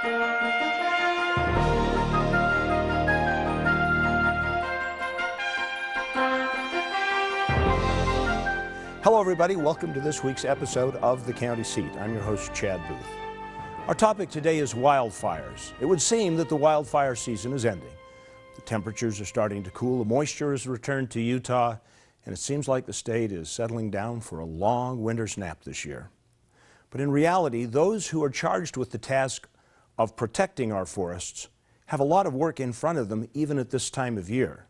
Hello everybody, welcome to this week's episode of The County Seat. I'm your host, Chad Booth. Our topic today is wildfires. It would seem that the wildfire season is ending. The temperatures are starting to cool, the moisture has returned to Utah, and it seems like the state is settling down for a long winter's nap this year. But in reality, those who are charged with the task of protecting our forests have a lot of work in front of them even at this time of year.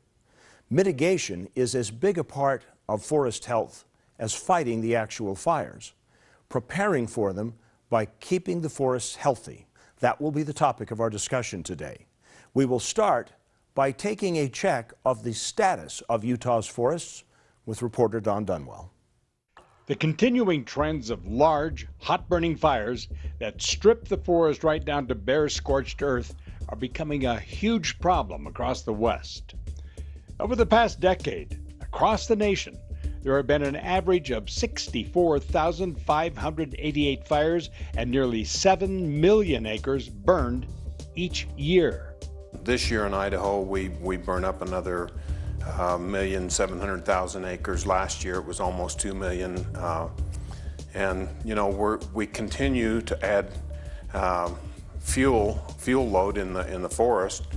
Mitigation is as big a part of forest health as fighting the actual fires, preparing for them by keeping the forests healthy. That will be the topic of our discussion today. We will start by taking a check of the status of Utah's forests with reporter Don Dunwell. The continuing trends of large, hot-burning fires that strip the forest right down to bare, scorched earth are becoming a huge problem across the West. Over the past decade, across the nation, there have been an average of 64,588 fires and nearly 7 million acres burned each year. This year in Idaho, we burn up another 1,700,000 acres. Last year it was almost 2 million. And you know, we continue to add fuel load in the forest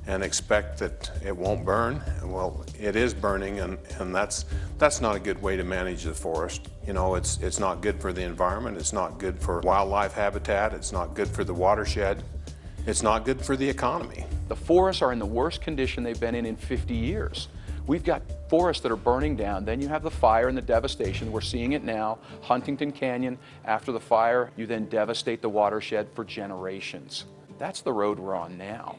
and expect that it won't burn. Well, it is burning, and that's not a good way to manage the forest. You know, it's not good for the environment, it's not good for wildlife habitat, it's not good for the watershed, it's not good for the economy. The forests are in the worst condition they've been in 50 years. We've got forests that are burning down. Then you have the fire and the devastation. We're seeing it now. Huntington Canyon, after the fire, you then devastate the watershed for generations. That's the road we're on now.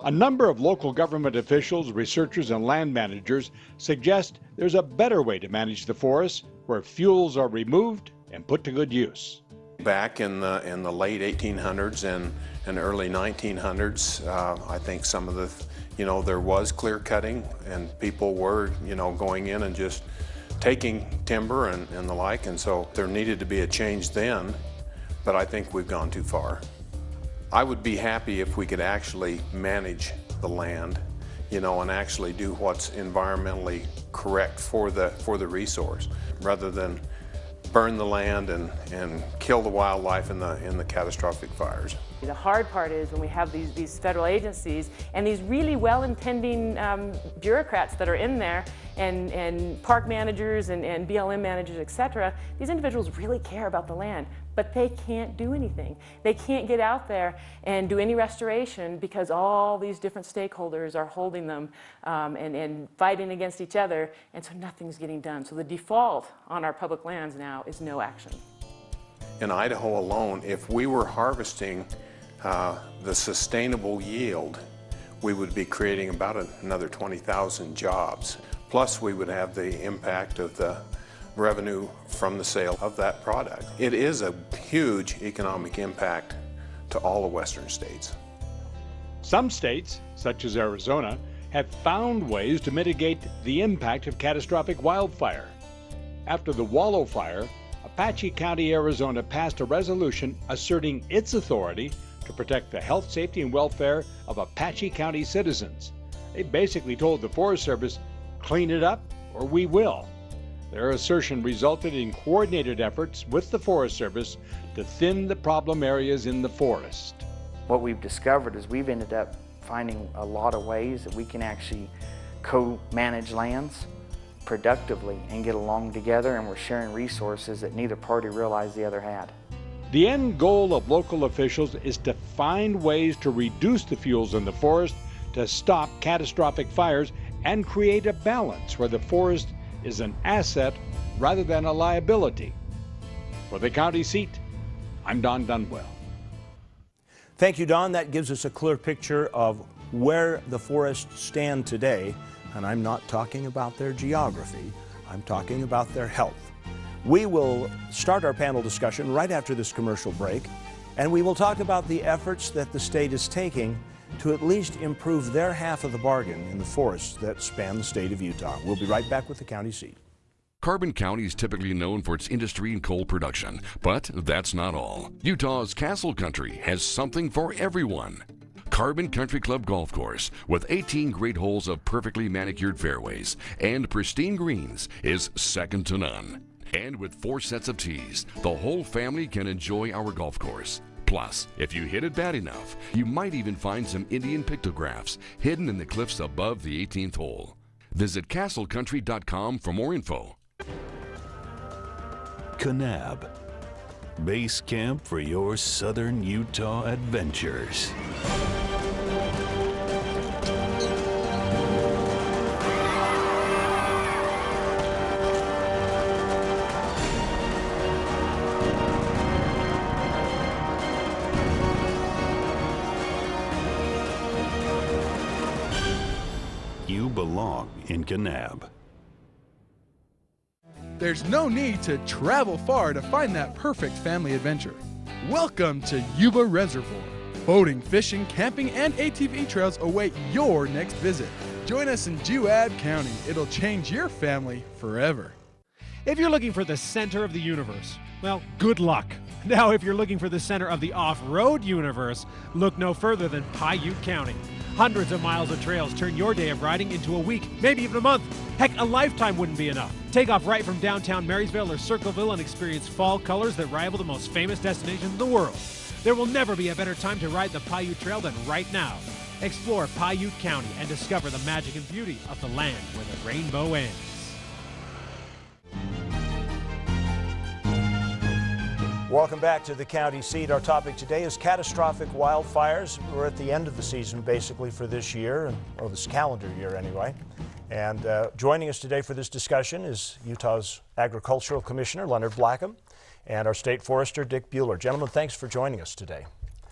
A number of local government officials, researchers, and land managers suggest there's a better way to manage the forests where fuels are removed and put to good use. Back in the late 1800s and early 1900s, I think some of the, there was clear cutting, and people were, going in and just taking timber and the like, and so there needed to be a change then, but I think we've gone too far. I would be happy if we could actually manage the land, and actually do what's environmentally correct for the resource, rather than burn the land and kill the wildlife in the catastrophic fires. The hard part is when we have these federal agencies and these really well-intending bureaucrats that are in there, and park managers and BLM managers, etc. These individuals really care about the land, but they can't do anything. They can't get out there and do any restoration because all these different stakeholders are holding them and fighting against each other, and so nothing's getting done. So the default on our public lands now is no action. In Idaho alone, if we were harvesting the sustainable yield, we would be creating about another 20,000 jobs. Plus, we would have the impact of the revenue from the sale of that product. It is a huge economic impact to all the western states. Some states, such as Arizona, have found ways to mitigate the impact of catastrophic wildfire. After the Wallow Fire, Apache County, Arizona passed a resolution asserting its authority to protect the health, safety, and welfare of Apache County citizens. They basically told the Forest Service, clean it up or we will. Their assertion resulted in coordinated efforts with the Forest Service to thin the problem areas in the forest. What we've discovered is we've ended up finding a lot of ways that we can actually co-manage lands productively and get along together, and we're sharing resources that neither party realized the other had. The end goal of local officials is to find ways to reduce the fuels in the forest, to stop catastrophic fires, and create a balance where the forest is an asset rather than a liability. For the county seat, I'm Don Dunwell. Thank you, Don. That gives us a clear picture of where the forests stand today. And I'm not talking about their geography, I'm talking about their health. We will start our panel discussion right after this commercial break, and we will talk about the efforts that the state is taking to at least improve their half of the bargain in the forests that span the state of Utah. We'll be right back with the county seat. Carbon County is typically known for its industry and coal production, but that's not all. Utah's Castle Country has something for everyone. Carbon Country Club Golf Course, with 18 great holes of perfectly manicured fairways and pristine greens, is second to none. And with 4 sets of tees, the whole family can enjoy our golf course. Plus, if you hit it bad enough, you might even find some Indian pictographs hidden in the cliffs above the 18th hole. Visit castlecountry.com for more info. Kanab, base camp for your southern Utah adventures. You belong in Kanab. There's no need to travel far to find that perfect family adventure. Welcome to Yuba Reservoir. Boating, fishing, camping, and ATV trails await your next visit. Join us in Juab County. It'll change your family forever. If you're looking for the center of the universe, well, good luck. Now, if you're looking for the center of the off-road universe, look no further than Paiute County. Hundreds of miles of trails turn your day of riding into a week, maybe even a month. Heck, a lifetime wouldn't be enough. Take off right from downtown Marysville or Circleville and experience fall colors that rival the most famous destinations in the world. There will never be a better time to ride the Paiute Trail than right now. Explore Paiute County and discover the magic and beauty of the land where the rainbow ends. Welcome back to the county seat. Our topic today is catastrophic wildfires. We're at the end of the season basically for this year, or this calendar year anyway. And joining us today for this discussion is Utah's Agricultural Commissioner, Leonard Blackham, and our State Forester, Dick Bueller. Gentlemen, thanks for joining us today.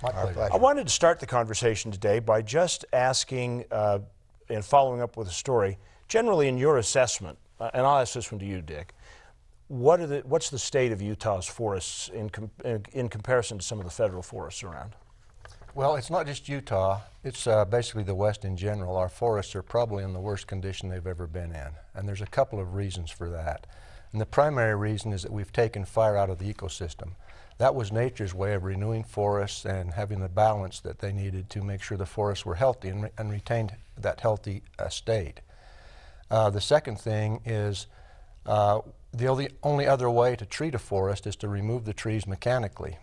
My pleasure. I wanted to start the conversation today by just asking and following up with a story, generally in your assessment, and I'll ask this one to you, Dick. What's the state of Utah's forests in comparison to some of the federal forests around? Well, it's not just Utah. It's basically the West in general. Our forests are probably in the worst condition they've ever been in. And there's a couple of reasons for that. And the primary reason is that we've taken fire out of the ecosystem. That was nature's way of renewing forests and having the balance that they needed to make sure the forests were healthy and retained that healthy state. The second thing is the only other way to treat a forest is to remove the trees mechanically.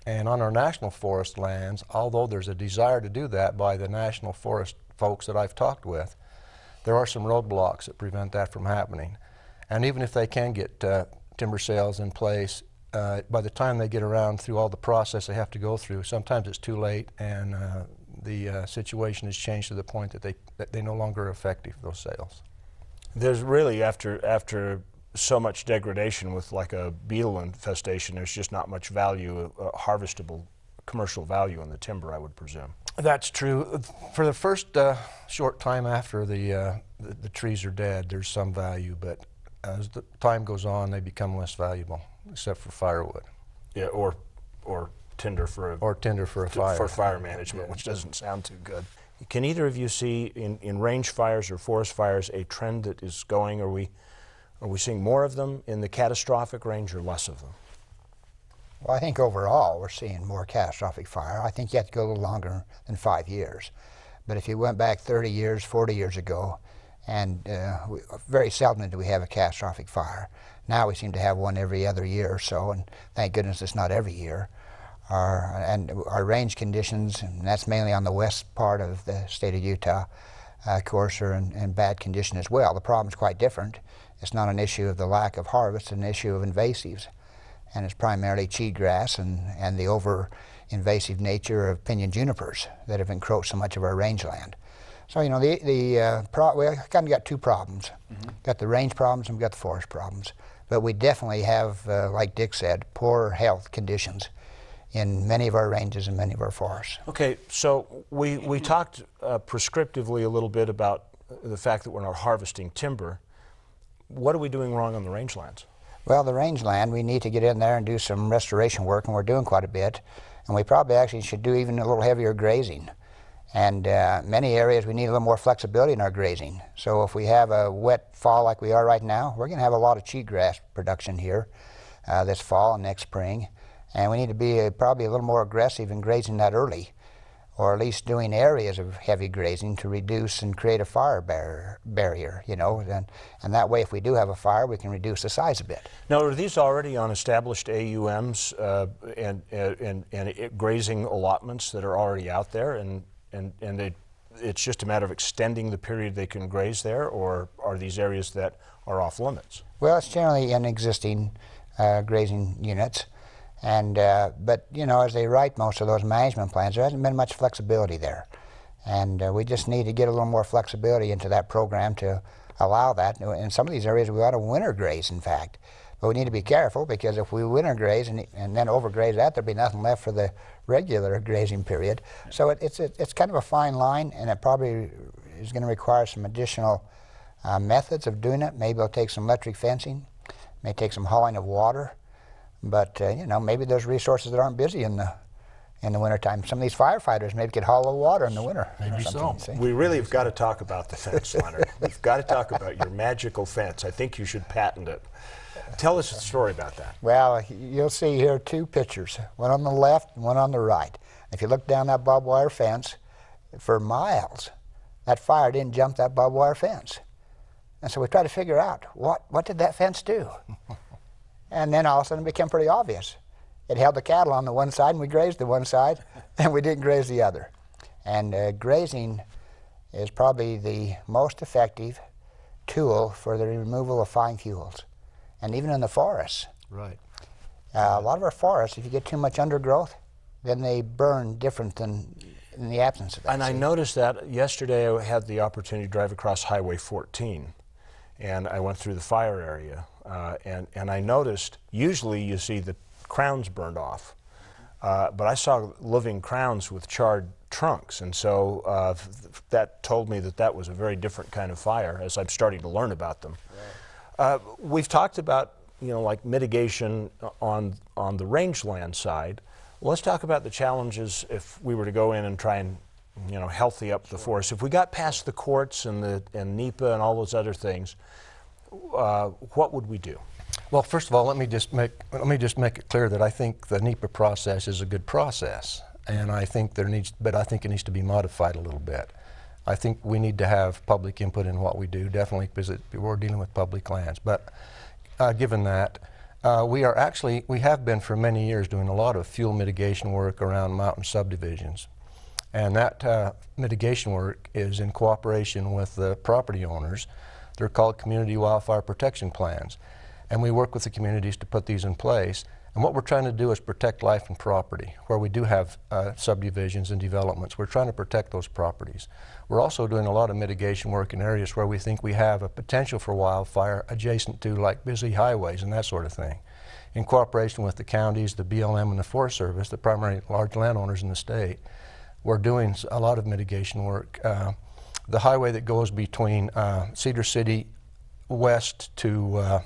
And on our national forest lands, although there's a desire to do that by the national forest folks that I've talked with, there are some roadblocks that prevent that from happening. And even if they can get timber sales in place, by the time they get around through all the process they have to go through, sometimes it's too late, and the situation has changed to the point that they no longer are effective, those sales. There's really, after so much degradation with like a beetle infestation, there's just not much value, harvestable commercial value in the timber, I would presume. That's true. For the first short time after the trees are dead, there's some value, but as the time goes on, they become less valuable, except for firewood. Yeah, or tinder for fire management, which doesn't sound too good. Can either of you see in range fires or forest fires a trend that is going? Are we seeing more of them in the catastrophic range or less of them? Well, I think overall we're seeing more catastrophic fire. I think you have to go a little longer than 5 years. But if you went back 30 years, 40 years ago, and very seldom do we have a catastrophic fire. Now we seem to have one every other year or so, and thank goodness it's not every year. Our range conditions, and that's mainly on the west part of the state of Utah, of course, are in bad condition as well. The problem's quite different. It's not an issue of the lack of harvest, it's an issue of invasives. And it's primarily cheatgrass and the over-invasive nature of pinyon junipers that have encroached so much of our rangeland. So, you know, we kind of got two problems. Mm-hmm. Got the range problems and we got the forest problems. But we definitely have, like Dick said, poor health conditions in many of our ranges and many of our forests. Okay, so we talked prescriptively a little bit about the fact that we're not harvesting timber. What are we doing wrong on the rangelands? Well, the rangeland, we need to get in there and do some restoration work, and we're doing quite a bit. And we probably actually should do even a little heavier grazing. And many areas we need a little more flexibility in our grazing. So if we have a wet fall like we are right now, we're going to have a lot of cheatgrass production here this fall and next spring. And we need to be probably a little more aggressive in grazing that early, or at least doing areas of heavy grazing to reduce and create a fire barrier, you know, and that way if we do have a fire, we can reduce the size a bit. Now, are these already on established AUMs and grazing allotments that are already out there, and it's just a matter of extending the period they can graze there, or are these areas that are off limits? Well, it's generally in existing grazing units. And but you know, as they write most of those management plans, there hasn't been much flexibility there, and we just need to get a little more flexibility into that program to allow that. In some of these areas, we ought to winter graze, in fact, but we need to be careful, because if we winter graze and then overgraze that, there'll be nothing left for the regular grazing period. So it's kind of a fine line, and it probably is going to require some additional methods of doing it. Maybe it'll take some electric fencing, may take some hauling of water. But you know, maybe there's resources that aren't busy in the wintertime. Some of these firefighters maybe could haul the water in the winter. Maybe so. We really have got to talk about the fence, Leonard. We've got to talk about your magical fence. I think you should patent it. Tell us a story about that. Well, you'll see here two pictures, one on the left and one on the right. If you look down that barbed wire fence, for miles, that fire didn't jump that barbed wire fence. And so we tried to figure out, what did that fence do? And then all of a sudden it became pretty obvious. It held the cattle on the one side, and we grazed the one side, and we didn't graze the other. And grazing is probably the most effective tool for the removal of fine fuels. And even in the forests. Right. A lot of our forests, if you get too much undergrowth, then they burn different than in the absence of that. And I noticed that yesterday I had the opportunity to drive across Highway 14, and I went through the fire area. And I noticed, usually you see the crowns burned off, but I saw living crowns with charred trunks, and so that told me that that was a very different kind of fire as I'm starting to learn about them. Right. We've talked about, you know, like mitigation on the rangeland side. Let's talk about the challenges if we were to go in and try and, you know, healthy up the forest. If we got past the courts and NEPA and all those other things, what would we do? Well, first of all, let me just make it clear that I think the NEPA process is a good process, and I think it needs to be modified a little bit. I think we need to have public input in what we do, definitely, because we're dealing with public lands. But given that, we have been for many years doing a lot of fuel mitigation work around mountain subdivisions, and that mitigation work is in cooperation with the property owners. They're called community wildfire protection plans. And we work with the communities to put these in place. And what we're trying to do is protect life and property. Where we do have subdivisions and developments, we're trying to protect those properties. We're also doing a lot of mitigation work in areas where we think we have a potential for wildfire adjacent to, like, busy highways and that sort of thing. In cooperation with the counties, the BLM, and the Forest Service, the primary large landowners in the state, we're doing a lot of mitigation work. The highway that goes between Cedar City west to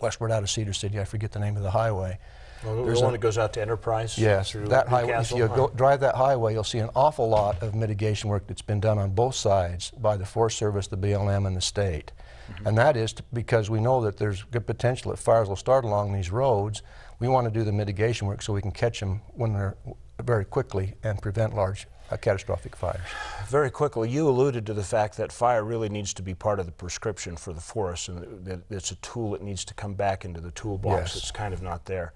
westward out of Cedar City, I forget the name of the highway. Well, there's one that goes out to Enterprise? Yes, that highway. If you drive that highway, you'll see an awful lot of mitigation work that's been done on both sides by the Forest Service, the BLM, and the state. Mm-hmm. And that is because we know that there's good potential that fires will start along these roads. We want to do the mitigation work so we can catch them when they're very quickly and prevent large catastrophic fires. Very quickly, you alluded to the fact that fire really needs to be part of the prescription for the forest, and that it's a tool that needs to come back into the toolbox. Yes. It's kind of not there.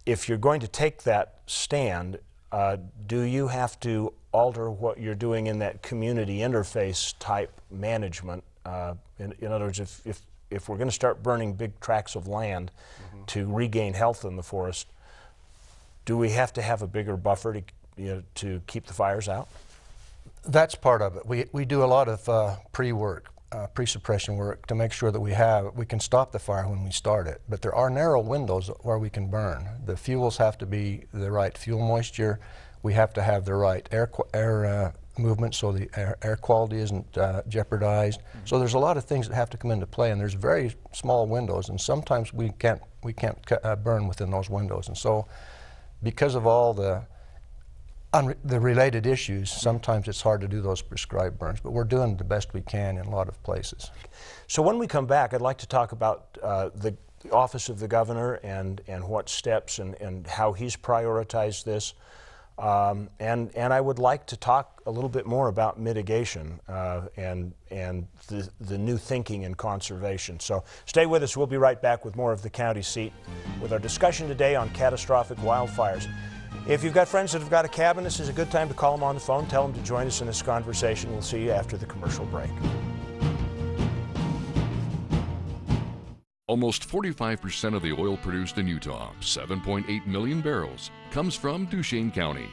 If you're going to take that stand, do you have to alter what you're doing in that community interface type management? In other words, if we're going to start burning big tracts of land to regain health in the forest, do we have to have a bigger buffer to keep the fires out? That's part of it. We do a lot of pre-work, pre-suppression work to make sure that we can stop the fire when we start it. But there are narrow windows where we can burn. The fuels have to be the right fuel moisture. We have to have the right air movement so the air quality isn't jeopardized. Mm-hmm. So there's a lot of things that have to come into play, and there's very small windows, and sometimes we can't burn within those windows. And so because of all the On the related issues, sometimes it's hard to do those prescribed burns, but we're doing the best we can in a lot of places. So when we come back, I'd like to talk about the Office of the Governor and what steps and how he's prioritized this. And I would like to talk a little bit more about mitigation and the new thinking in conservation. So stay with us. We'll be right back with more of the County Seat with our discussion today on catastrophic wildfires. If you've got friends that have got a cabin, this is a good time to call them on the phone. Tell them to join us in this conversation. We'll see you after the commercial break. Almost 45% of the oil produced in Utah, 7.8 million barrels, comes from Duchesne County.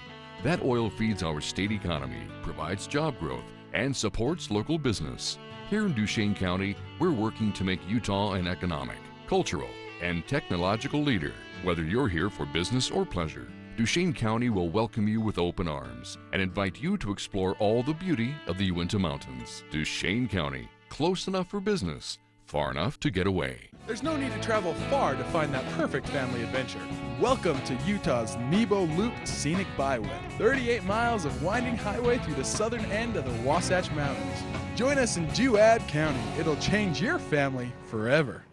That oil feeds our state economy, provides job growth, and supports local business. Here in Duchesne County, we're working to make Utah an economic, cultural, and technological leader. Whether you're here for business or pleasure, Duchesne County will welcome you with open arms and invite you to explore all the beauty of the Uinta Mountains. Duchesne County, close enough for business, far enough to get away. There's no need to travel far to find that perfect family adventure. Welcome to Utah's Nebo Loop Scenic Byway, 38 miles of winding highway through the southern end of the Wasatch Mountains. Join us in Juad County. It'll change your family forever.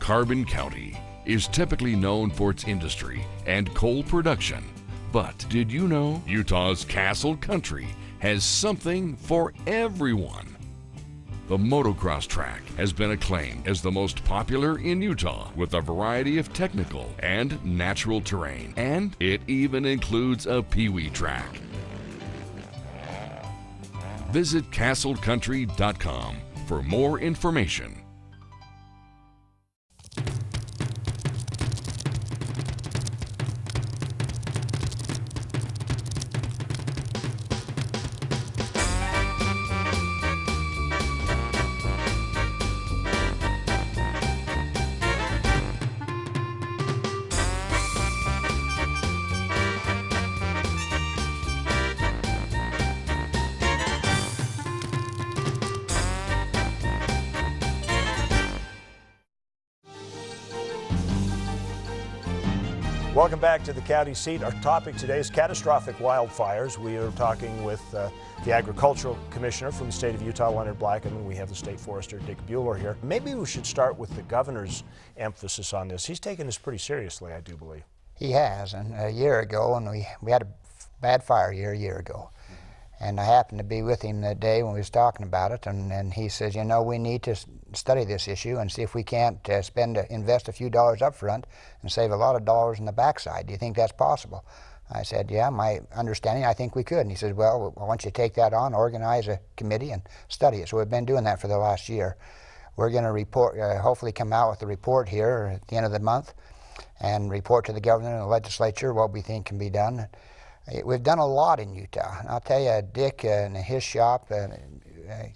Carbon County is typically known for its industry and coal production. But did you know Utah's Castle Country has something for everyone? The motocross track has been acclaimed as the most popular in Utah with a variety of technical and natural terrain, and it even includes a pee-wee track. Visit castlecountry.com for more information. Welcome back to the County Seat. Our topic today is catastrophic wildfires. We are talking with the Agricultural Commissioner from the state of Utah, Leonard Blackman. We have the State Forester, Dick Bueller, here. Maybe we should start with the Governor's emphasis on this. He's taken this pretty seriously, I do believe. He has, and a year ago, and we had a bad fire year a year ago. And I happened to be with him that day when we was talking about it, and he says, you know, we need to study this issue and see if we can't invest a few dollars up front and save a lot of dollars in the backside. Do you think that's possible? I said, yeah, my understanding, I think we could. And he said, well, why don't you take that on, organize a committee and study it. So we've been doing that for the last year. We're going to report, hopefully come out with a report here at the end of the month and report to the governor and the legislature what we think can be done. We've done a lot in Utah. And I'll tell you, Dick and his shop,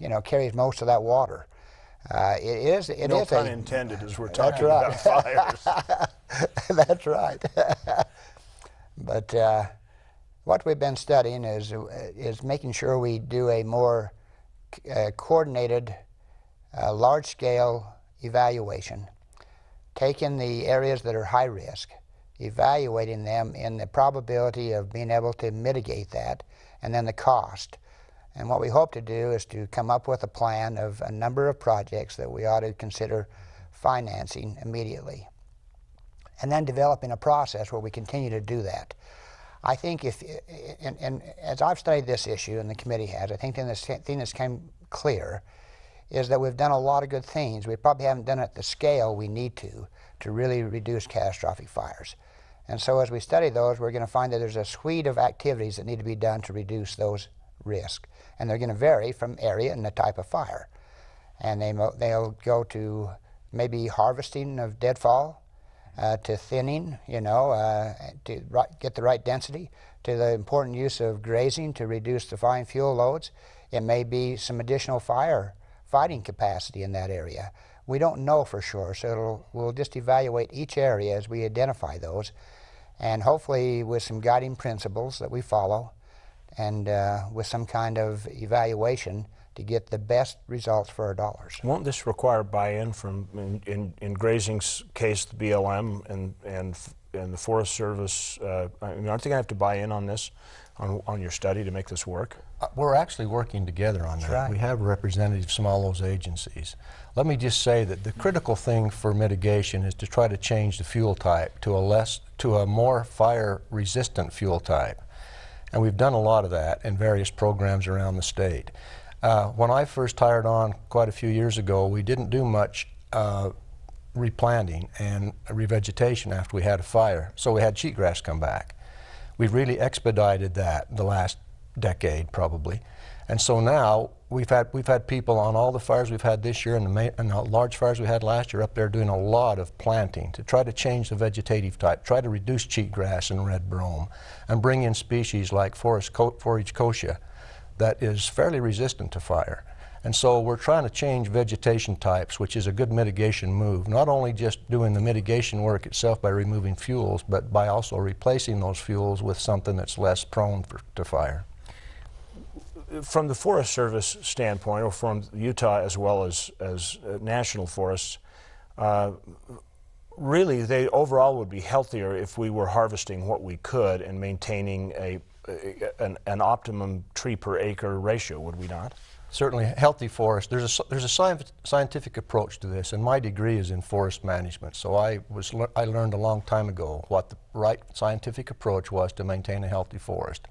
you know, carries most of that water. No pun intended, as we're talking about fires. That's right. But what we've been studying is making sure we do a more coordinated, large-scale evaluation, taking the areas that are high risk, evaluating them in the probability of being able to mitigate that, and then the cost. And what we hope to do is to come up with a plan of a number of projects that we ought to consider financing immediately. And then developing a process where we continue to do that. I think and as I've studied this issue, and the committee has, I think the thing that's come clear is that we've done a lot of good things. We probably haven't done it at the scale we need to really reduce catastrophic fires. And so as we study those, we're going to find that there's a suite of activities that need to be done to reduce those risks. And they're going to vary from area and the type of fire. And they'll go to maybe harvesting of deadfall, to thinning, you know, to get the right density, to the important use of grazing to reduce the fine fuel loads. It may be some additional fighting capacity in that area. We don't know for sure, so we'll just evaluate each area as we identify those, and hopefully with some guiding principles that we follow, and with some kind of evaluation to get the best results for our dollars. Won't this require buy-in from, in grazing's case, the BLM and and the Forest Service, I mean, aren't they going to have to buy in on this, on your study to make this work? We're actually working together on that. right. We have representatives from all those agencies. Let me just say that the critical thing for mitigation is to try to change the fuel type to a more fire-resistant fuel type. And we've done a lot of that in various programs around the state. When I first hired on quite a few years ago, we didn't do much replanting and revegetation after we had a fire, so we had cheatgrass come back. We've really expedited that the last decade probably, and so now we've had people on all the fires we've had this year and the large fires we had last year up there doing a lot of planting to try to change the vegetative type, try to reduce cheatgrass and red brome, and bring in species like forage kochia that is fairly resistant to fire. And so we're trying to change vegetation types, which is a good mitigation move, not only just doing the mitigation work itself by removing fuels, but by also replacing those fuels with something that's less prone to fire. From the Forest Service standpoint, or from Utah as well as national forests, really they overall would be healthier if we were harvesting what we could and maintaining an optimum tree per acre ratio, would we not? Certainly, healthy forest. There's a scientific approach to this, and my degree is in forest management. So I learned a long time ago what the right scientific approach was to maintain a healthy forest.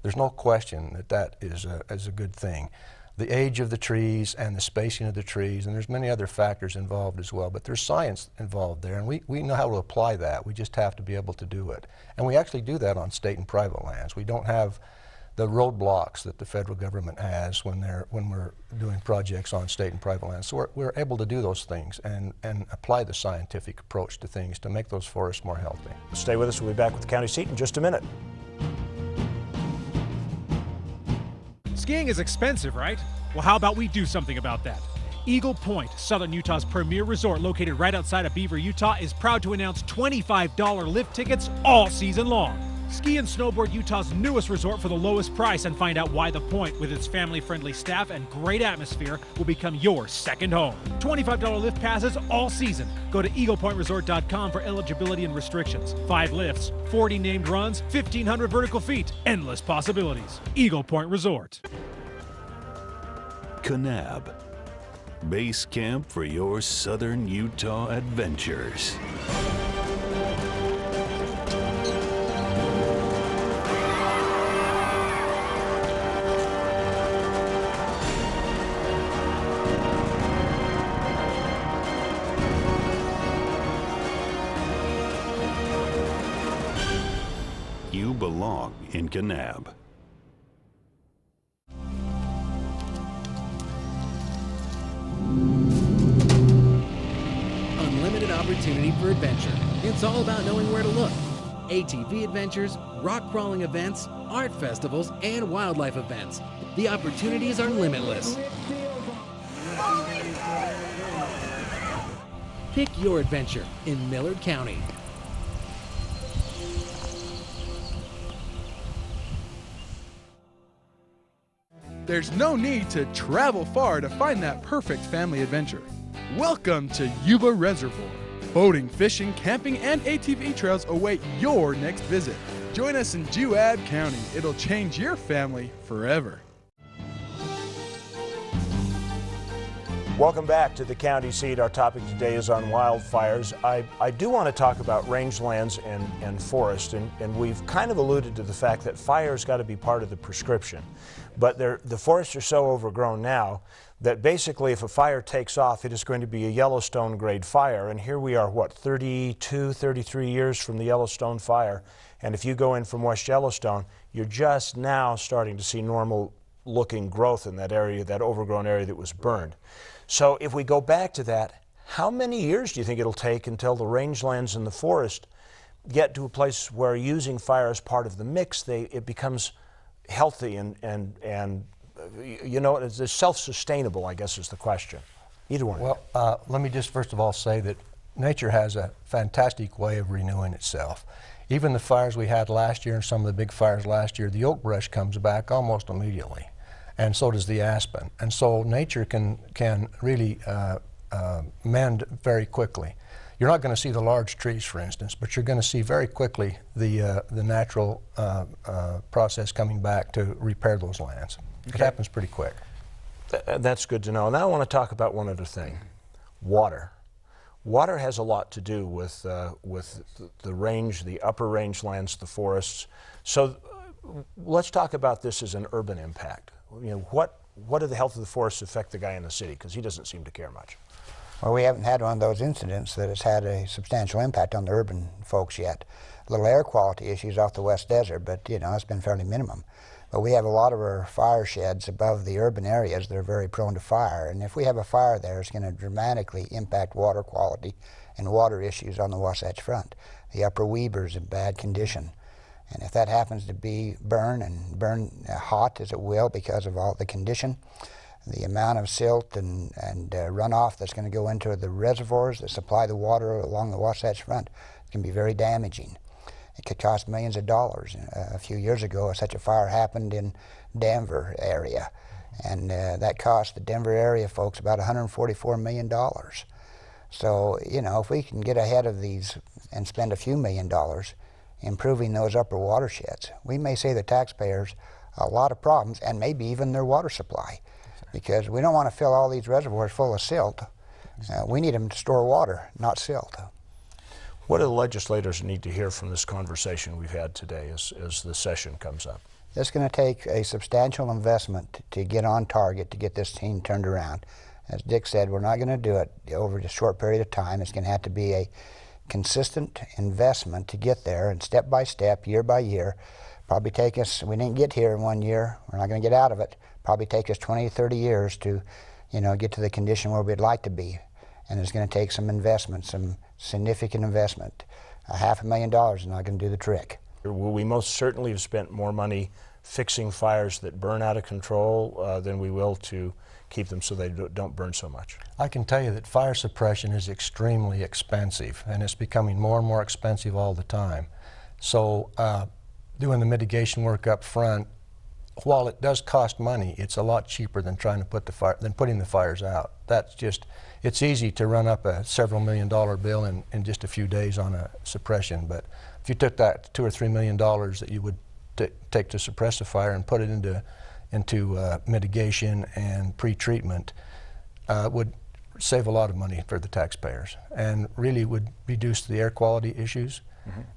There's no question that that is a good thing. The age of the trees and the spacing of the trees, and there's many other factors involved as well, but there's science involved there, and we know how to apply that. We just have to be able to do it. And we actually do that on state and private lands. We don't have the roadblocks that the federal government has when we're doing projects on state and private lands. So we're able to do those things and apply the scientific approach to things to make those forests more healthy. Stay with us. We'll be back with the county seat in just a minute. Skiing is expensive, right? Well, how about we do something about that? Eagle Point, southern Utah's premier resort located right outside of Beaver, Utah, is proud to announce $25 lift tickets all season long. Ski and snowboard Utah's newest resort for the lowest price, and find out why the Point, with its family-friendly staff and great atmosphere, will become your second home. $25 lift passes all season. Go to eaglepointresort.com for eligibility and restrictions. 5 lifts, 40 named runs, 1,500 vertical feet. Endless possibilities. Eagle Point Resort. Kanab, base camp for your southern Utah adventures. You belong in Kanab. Unlimited opportunity for adventure. It's all about knowing where to look. ATV adventures, rock crawling events, art festivals, and wildlife events. The opportunities are limitless. Pick your adventure in Millard County. There's no need to travel far to find that perfect family adventure. Welcome to Yuba Reservoir. Boating, fishing, camping, and ATV trails await your next visit. Join us in Juab County. It'll change your family forever. Welcome back to the county seat. Our topic today is on wildfires. I do want to talk about rangelands and forest, and we've kind of alluded to the fact that fire's got to be part of the prescription. But the forests are so overgrown now that basically if a fire takes off, it is going to be a Yellowstone grade fire. And here we are, what, 32, 33 years from the Yellowstone fire. And if you go in from West Yellowstone, you're just now starting to see normal looking growth in that area, that overgrown area that was burned. So if we go back to that, how many years do you think it'll take until the rangelands and the forest get to a place where using fire as part of the mix, it becomes healthy and you know, it's self-sustainable, I guess is the question. Either one. Well, let me just first of all say that nature has a fantastic way of renewing itself. Even the fires we had last year and some of the big fires last year, the oak brush comes back almost immediately. And so does the aspen. And so nature can really mend very quickly. You're not going to see the large trees, for instance, but you're going to see very quickly the natural process coming back to repair those lands. It happens pretty quick. That's good to know. Now I want to talk about one other thing, water. Water has a lot to do with the range, the upper rangelands, the forests. So let's talk about this as an urban impact. You know, what do the health of the forests affect the guy in the city? Because he doesn't seem to care much. Well, we haven't had one of those incidents that has had a substantial impact on the urban folks yet. Little air quality issues off the West Desert, but you know, it's been fairly minimum. But we have a lot of our fire sheds above the urban areas that are very prone to fire, and if we have a fire there, it's going to dramatically impact water quality and water issues on the Wasatch Front. The upper Weber's in bad condition, and if that happens to be burn hot as it will because of all the condition, the amount of silt and runoff that's going to go into the reservoirs that supply the water along the Wasatch Front can be very damaging. It could cost millions of dollars. A few years ago, such a fire happened in Denver area, and that cost the Denver area folks about $144 million. So, you know, if we can get ahead of these and spend a few $1 million improving those upper watersheds, we may save the taxpayers a lot of problems and maybe even their water supply, because we don't want to fill all these reservoirs full of silt. We need them to store water, not silt. What do the legislators need to hear from this conversation we've had today as the session comes up? It's going to take a substantial investment to get on target to get this thing turned around. As Dick said, we're not going to do it over a short period of time. It's going to have to be a consistent investment to get there, and step by step, year by year. Probably take us, we didn't get here in 1 year, we're not going to get out of it. Probably take us 20, 30 years to, you know, get to the condition where we'd like to be. And it's going to take some investment, some significant investment. $500,000 is not going to do the trick. Will we most certainly have spent more money fixing fires that burn out of control than we will to keep them so they don't burn so much? I can tell you that fire suppression is extremely expensive, and it's becoming more and more expensive all the time. So doing the mitigation work up front, while it does cost money, it's a lot cheaper than trying to putting the fires out. That's just, it's easy to run up a several $1 million bill in just a few days on a suppression, but if you took that $2 or $3 million that you would take to suppress a fire and put it into mitigation and pre-treatment, would save a lot of money for the taxpayers, and really would reduce the air quality issues,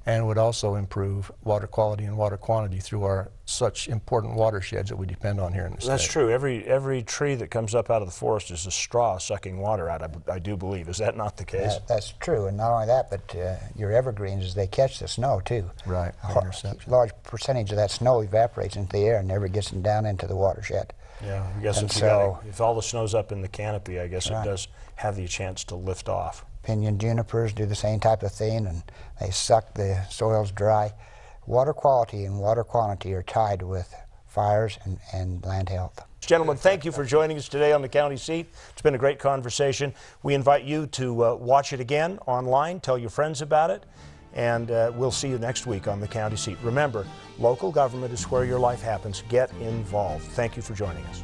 and would also improve water quality and water quantity through our such important watersheds that we depend on here in the state. That's true. Every tree that comes up out of the forest is a straw sucking water out, I do believe. Is that not the case? That's true, and not only that, but your evergreens, as they catch the snow too. Right. A large percentage of that snow evaporates into the air and never gets down into the watershed. Yeah, I guess if all the snow's up in the canopy, I guess it does have the chance to lift off. Pinyon junipers do the same type of thing, and they suck the soils dry. Water quality and water quantity are tied with fires and land health. Gentlemen, thank you for joining us today on the County Seat. It's been a great conversation. We invite you to watch it again online, tell your friends about it, and we'll see you next week on the County Seat. Remember, local government is where your life happens. Get involved. Thank you for joining us.